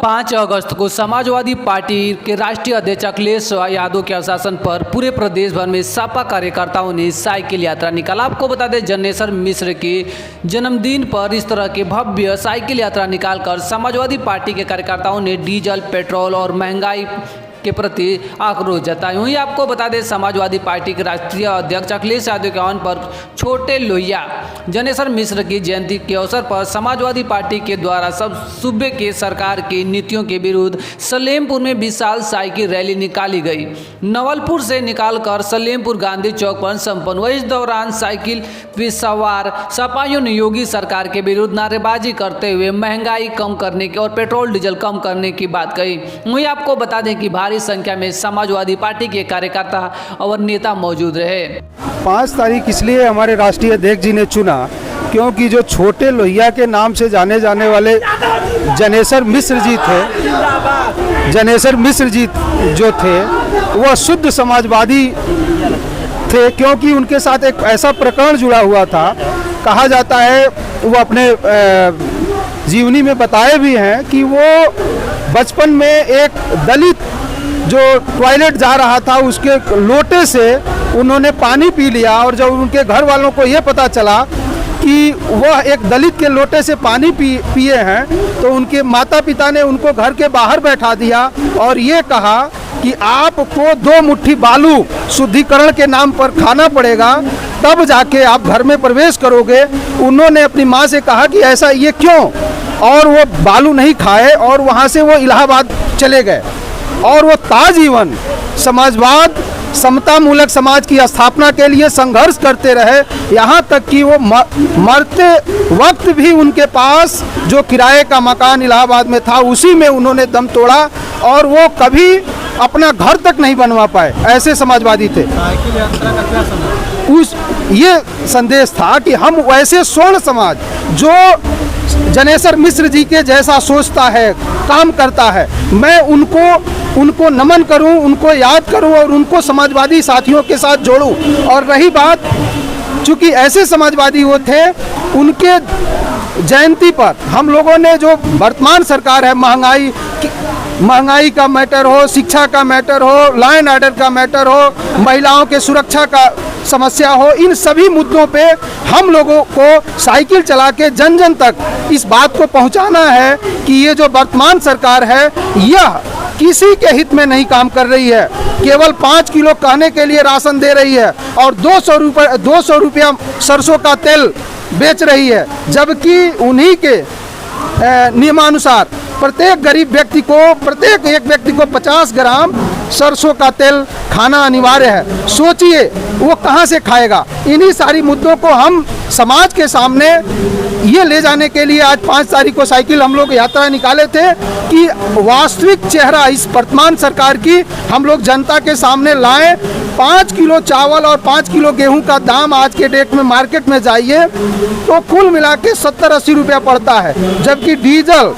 5 अगस्त को समाजवादी पार्टी के राष्ट्रीय अध्यक्ष अखिलेश यादव के अनुशासन पर पूरे प्रदेश भर में सपा कार्यकर्ताओं ने साइकिल यात्रा निकाला। आपको बता दें, जनेश्वर मिश्र के जन्मदिन पर इस तरह के भव्य साइकिल यात्रा निकालकर समाजवादी पार्टी के कार्यकर्ताओं ने डीजल, पेट्रोल और महंगाई के प्रति आक्रोश जताया। वहीं आपको बता दें, समाजवादी पार्टी के राष्ट्रीय अध्यक्ष अखिलेश यादव के आह्वान पर छोटे लोहिया जनेश्वर मिश्र की जयंती के अवसर पर समाजवादी पार्टी के द्वारा सब सूबे के सरकार की नीतियों के विरुद्ध सलेमपुर में विशाल साइकिल रैली निकाली गई। नवलपुर से निकालकर सलेमपुर गांधी चौक पर संपन्न हुआ। इस दौरान साइकिल पे सवार सपाइयों ने योगी सरकार के विरुद्ध नारेबाजी करते हुए महंगाई कम करने की और पेट्रोल डीजल कम करने की बात कही। वहीं आपको बता दें कि भारी संख्या में समाजवादी पार्टी के कार्यकर्ता और नेता मौजूद रहे। 5 तारीख इसलिए हमारे राष्ट्रीय अध्यक्ष जी ने चुना क्योंकि जो छोटे लोहिया के नाम से जाने जाने वाले जनेश्वर मिश्र जी जो थे वह शुद्ध समाजवादी थे, क्योंकि उनके साथ एक ऐसा प्रकरण जुड़ा हुआ था। कहा जाता है, वो अपने जीवनी में बताए भी हैं कि वो बचपन में एक दलित जो टॉयलेट जा रहा था उसके लोटे से उन्होंने पानी पी लिया, और जब उनके घर वालों को ये पता चला कि वह एक दलित के लोटे से पानी पिए हैं तो उनके माता पिता ने उनको घर के बाहर बैठा दिया और ये कहा कि आपको 2 मुट्ठी बालू शुद्धिकरण के नाम पर खाना पड़ेगा, तब जाके आप घर में प्रवेश करोगे। उन्होंने अपनी माँ से कहा कि ऐसा ये क्यों, और वो बालू नहीं खाए और वहाँ से वो इलाहाबाद चले गए और वो ताजीवन समाजवाद, समता मूलक समाज की स्थापना के लिए संघर्ष करते रहे। यहाँ तक कि वो मरते वक्त भी उनके पास जो किराए का मकान इलाहाबाद में था उसी में उन्होंने दम तोड़ा और वो कभी अपना घर तक नहीं बनवा पाए। ऐसे समाजवादी थे। साइकिल यात्रा का क्या संदेश? ये संदेश था कि हम वैसे स्वर्ण समाज जो जनेश्वर मिश्र जी के जैसा सोचता है, काम करता है, मैं उनको नमन करूं, उनको याद करूं और उनको समाजवादी साथियों के साथ जोड़ूं। और रही बात, चूंकि ऐसे समाजवादी वो थे, उनके जयंती पर हम लोगों ने जो वर्तमान सरकार है, महंगाई का मैटर हो, शिक्षा का मैटर हो, लॉ एंड ऑर्डर का मैटर हो, महिलाओं के सुरक्षा का समस्या हो, इन सभी मुद्दों पे हम लोगों को साइकिल चला के जन जन तक इस बात को पहुंचाना है कि ये जो वर्तमान सरकार है यह किसी के हित में नहीं काम कर रही है। केवल 5 किलो खाने के लिए राशन दे रही है और 200 रुपया सरसों का तेल बेच रही है, जबकि उन्हीं के नियमानुसार प्रत्येक एक व्यक्ति को 50 ग्राम सरसों का तेल खाना अनिवार्य है। सोचिए वो कहाँ से खाएगा। इन्हीं सारी मुद्दों को हम समाज के सामने ये ले जाने के लिए आज 5 तारीख को साइकिल हम लोग यात्रा निकाले थे कि वास्तविक चेहरा इस वर्तमान सरकार की हम लोग जनता के सामने लाएं। 5 किलो चावल और 5 किलो गेहूं का दाम आज के डेट में मार्केट में जाइए तो कुल मिला के 70-80 रुपया पड़ता है, जबकि डीजल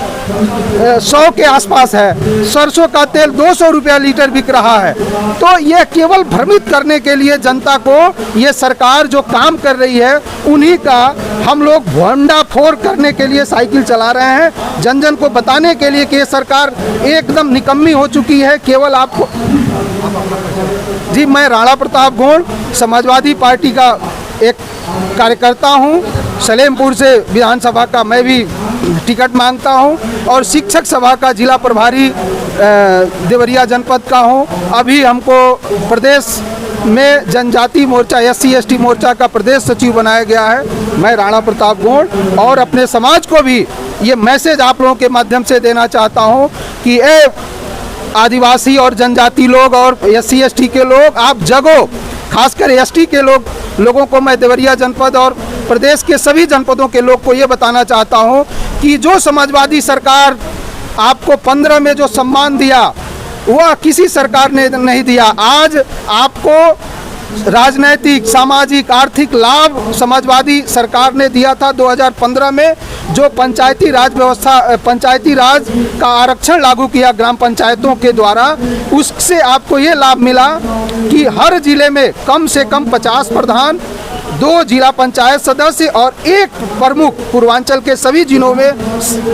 100 के आसपास है, सरसों का तेल 200 रुपया लीटर बिक रहा है। तो ये केवल भ्रमित करने के लिए जनता को ये सरकार जो काम कर रही है उन्हीं का हम लोग भंडाफोड़ करने के लिए साइकिल चला रहे हैं, जन जन को बताने के लिए कि ये सरकार एकदम निकम्मी हो चुकी है। केवल आपको जी, मैं राणा प्रताप गौड़ समाजवादी पार्टी का एक कार्यकर्ता हूँ। सलेमपुर से विधानसभा का मैं भी टिकट मांगता हूँ और शिक्षक सभा का जिला प्रभारी देवरिया जनपद का हूँ। अभी हमको प्रदेश में जनजाति मोर्चा SC/ST मोर्चा का प्रदेश सचिव बनाया गया है। मैं राणा प्रताप गौड़ और अपने समाज को भी ये मैसेज आप लोगों के माध्यम से देना चाहता हूँ कि आदिवासी और जनजाति लोग और SC/ST के लोग आप जगो, खासकर ST के लोगों को मैं देवरिया जनपद और प्रदेश के सभी जनपदों के लोग को ये बताना चाहता हूँ कि जो समाजवादी सरकार आपको 15 में जो सम्मान दिया वह किसी सरकार ने नहीं दिया। आज आपको राजनैतिक, सामाजिक, आर्थिक लाभ समाजवादी सरकार ने दिया था 2015 में, जो पंचायती राज का आरक्षण लागू किया ग्राम पंचायतों के द्वारा। उससे आपको ये लाभ मिला कि हर जिले में कम से कम 50 प्रधान, 2 जिला पंचायत सदस्य और 1 प्रमुख पूर्वांचल के सभी जिलों में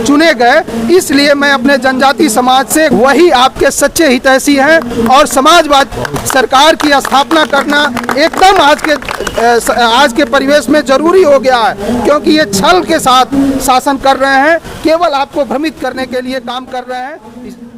चुने गए। इसलिए मैं अपने जनजाति समाज से, वही आपके सच्चे हितैषी हैं और समाजवाद सरकार की स्थापना करना एकदम आज के परिवेश में जरूरी हो गया है, क्योंकि ये छल के साथ शासन कर रहे हैं, केवल आपको भ्रमित करने के लिए काम कर रहे हैं।